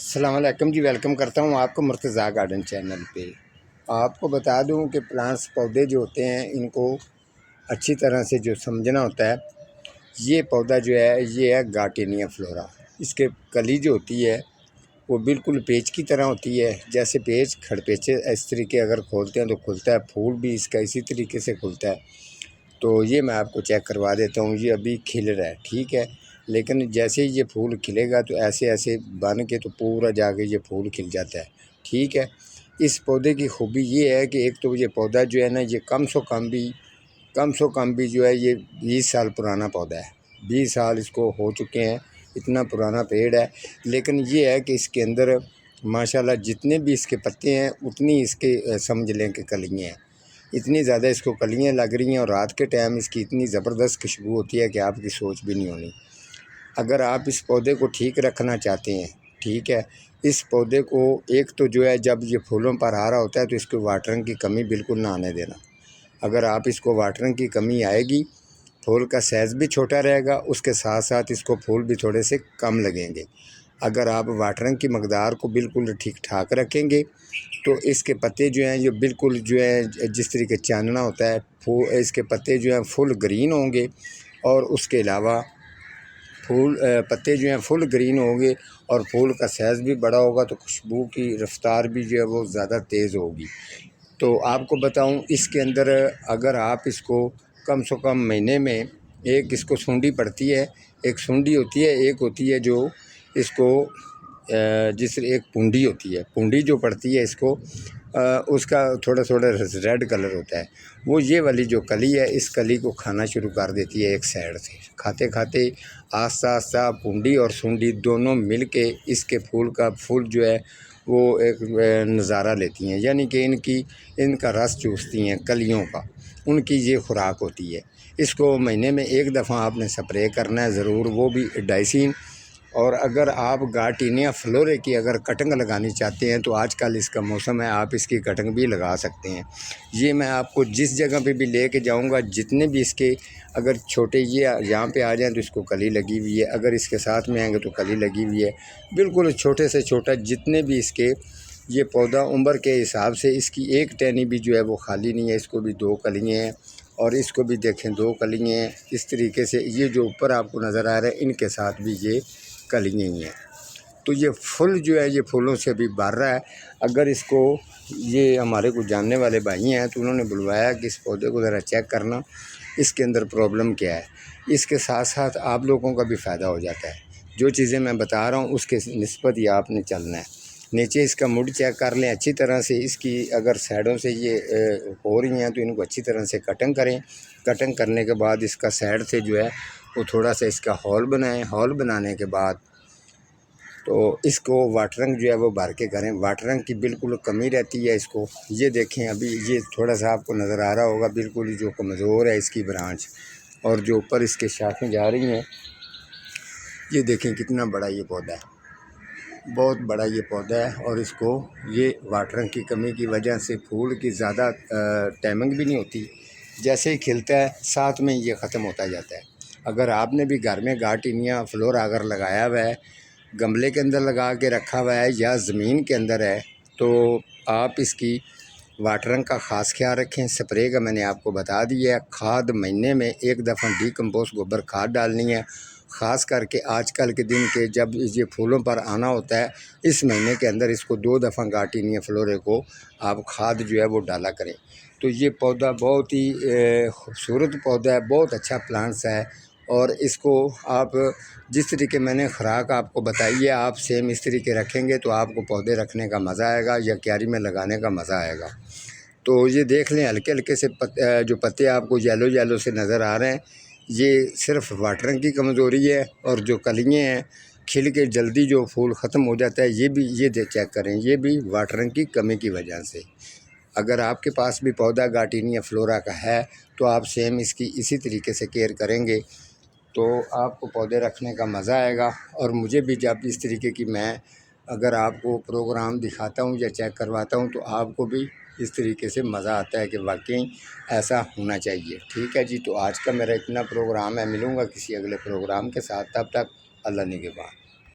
अस्सलाम वालेकुम जी। वेलकम करता हूँ आपको मुर्तज़ा गार्डन चैनल पे। आपको बता दूँ कि प्लांट्स पौधे जो होते हैं इनको अच्छी तरह से जो समझना होता है। ये पौधा जो है ये है गार्टेनिया फ्लोरा। इसके कली जो होती है वो बिल्कुल पेच की तरह होती है। जैसे पेच खड़पेचे इस तरीके अगर खोलते हैं तो खुलता है। फूल भी इसका इसी तरीके से खुलता है। तो ये मैं आपको चेक करवा देता हूँ। ये अभी खिल रहा है, ठीक है, लेकिन जैसे ही ये फूल खिलेगा तो ऐसे ऐसे बन के तो पूरा जाके ये फूल खिल जाता है, ठीक है। इस पौधे की खूबी ये है कि एक तो ये पौधा जो है ना ये कम से कम भी जो है ये 20 साल पुराना पौधा है। 20 साल इसको हो चुके हैं, इतना पुराना पेड़ है। लेकिन ये है कि इसके अंदर माशाल्लाह जितने भी इसके पत्ते हैं उतनी इसके समझ लें कि कलियाँ हैं। इतनी ज़्यादा इसको कलियाँ लग रही हैं और रात के टाइम इसकी इतनी ज़बरदस्त खुशबू होती है कि आपकी सोच भी नहीं होनी। अगर आप इस पौधे को ठीक रखना चाहते हैं, ठीक है, इस पौधे को एक तो जो है जब ये फूलों पर आ रहा होता है तो इसको वाटरिंग की कमी बिल्कुल ना आने देना। अगर आप इसको वाटरिंग की कमी आएगी, फूल का साइज़ भी छोटा रहेगा, उसके साथ साथ इसको फूल भी थोड़े से कम लगेंगे। अगर आप वाटरिंग की मकदार को बिल्कुल ठीक ठाक रखेंगे तो इसके पत्ते जो हैं ये बिल्कुल जो है जिस तरीके चानना होता है, इसके पत्ते जो हैं फुल ग्रीन होंगे। और उसके अलावा पत्ते जो हैं फुल ग्रीन होंगे और फूल का साइज़ भी बड़ा होगा तो खुशबू की रफ्तार भी जो है वो ज़्यादा तेज़ होगी। तो आपको बताऊं इसके अंदर अगर आप इसको कम से कम महीने में एक इसको सूंडी पड़ती है, एक सूंडी होती है, एक होती है जो इसको जिस एक पूंडी होती है, पूंडी जो पड़ती है इसको उसका थोड़ा थोड़ा रेड कलर होता है। वो ये वाली जो कली है इस कली को खाना शुरू कर देती है। एक साइड से खाते खाते आस्ता आस्ता पूंडी और सूंडी दोनों मिल के इसके फूल जो है वो एक नज़ारा लेती हैं, यानी कि इनका रस चूसती हैं कलियों का, उनकी ये खुराक होती है। इसको महीने में एक दफ़ा आपने स्प्रे करना है ज़रूर, वो भी डाइसिन। और अगर आप गार्टेनिया फ्लोरे की अगर कटिंग लगानी चाहते हैं तो आजकल इसका मौसम है, आप इसकी कटिंग भी लगा सकते हैं। ये मैं आपको जिस जगह पे भी लेके जाऊंगा, जितने भी इसके अगर छोटे ये यहाँ पे आ जाएं तो इसको कली लगी हुई है, अगर इसके साथ में आएंगे तो कली लगी हुई है। बिल्कुल छोटे से छोटा जितने भी इसके ये पौधा उम्र के हिसाब से इसकी एक टहनी भी जो है वो खाली नहीं है। इसको भी 2 कलियाँ हैं और इसको भी देखें 2 कलियाँ हैं। इस तरीके से ये जो ऊपर आपको नज़र आ रहा है इनके साथ भी ये कलियाँ ही हैं। तो ये फूल जो है ये फूलों से भी भर रहा है। अगर इसको ये हमारे कुछ जानने वाले भाई हैं तो उन्होंने बुलवाया कि इस पौधे को ज़रा चेक करना, इसके अंदर प्रॉब्लम क्या है। इसके साथ साथ आप लोगों का भी फ़ायदा हो जाता है। जो चीज़ें मैं बता रहा हूँ उसके निस्बत ही आपने चलना है। नीचे इसका मुड़ चेक कर लें अच्छी तरह से। इसकी अगर साइडों से ये हो रही हैं तो इनको अच्छी तरह से कटिंग करें। कटिंग करने के बाद इसका साइड से जो है वो थोड़ा सा इसका हॉल बनाएं। हॉल बनाने के बाद तो इसको वाटरिंग जो है वो भर के करें। वाटरिंग की बिल्कुल कमी रहती है इसको। ये देखें अभी ये थोड़ा सा आपको नज़र आ रहा होगा, बिल्कुल ही जो कमज़ोर है इसकी ब्रांच और जो ऊपर इसके शाखें जा रही हैं। ये देखें कितना बड़ा ये पौधा है, बहुत बड़ा ये पौधा है। और इसको ये वाटरिंग की कमी की वजह से फूल की ज़्यादा टाइमिंग भी नहीं होती। जैसे ही खिलता है साथ में ये ख़त्म होता जाता है। अगर आपने भी घर में गार्टेनिया फ्लोरा अगर लगाया हुआ है, गमले के अंदर लगा के रखा हुआ है या ज़मीन के अंदर है, तो आप इसकी वाटरिंग का ख़ास ख्याल रखें। स्प्रे का मैंने आपको बता दिया है। खाद महीने में एक दफ़ा डीकम्पोस्ट गोबर खाद डालनी है। ख़ास करके आजकल के दिन के जब ये फूलों पर आना होता है इस महीने के अंदर इसको 2 दफ़ा गार्टेनिया फ्लोरे को आप खाद जो है वो डाला करें। तो ये पौधा बहुत ही खूबसूरत पौधा है, बहुत अच्छा प्लांट्स है। और इसको आप जिस तरीके मैंने खुराक आपको बताई है आप सेम इस तरीके रखेंगे तो आपको पौधे रखने का मज़ा आएगा या क्यारी में लगाने का मज़ा आएगा। तो ये देख लें हल्के हल्के से जो पत्ते आपको येलो येलो से नज़र आ रहे हैं, ये सिर्फ वाटरिंग की कमज़ोरी है। और जो कलियाँ हैं खिल के जल्दी जो फूल ख़त्म हो जाता है, ये भी ये चेक करें, ये भी वाटरिंग की कमी की वजह से। अगर आपके पास भी पौधा गार्टेनिया फ्लोरा का है तो आप सेम इसकी इसी तरीके से केयर करेंगे तो आपको पौधे रखने का मज़ा आएगा। और मुझे भी जब इस तरीके की मैं अगर आपको प्रोग्राम दिखाता हूँ या चेक करवाता हूँ तो आपको भी इस तरीके से मज़ा आता है कि वाकई ऐसा होना चाहिए। ठीक है जी, तो आज का मेरा इतना प्रोग्राम है। मिलूँगा किसी अगले प्रोग्राम के साथ, तब तक अल्लाह निगहबान।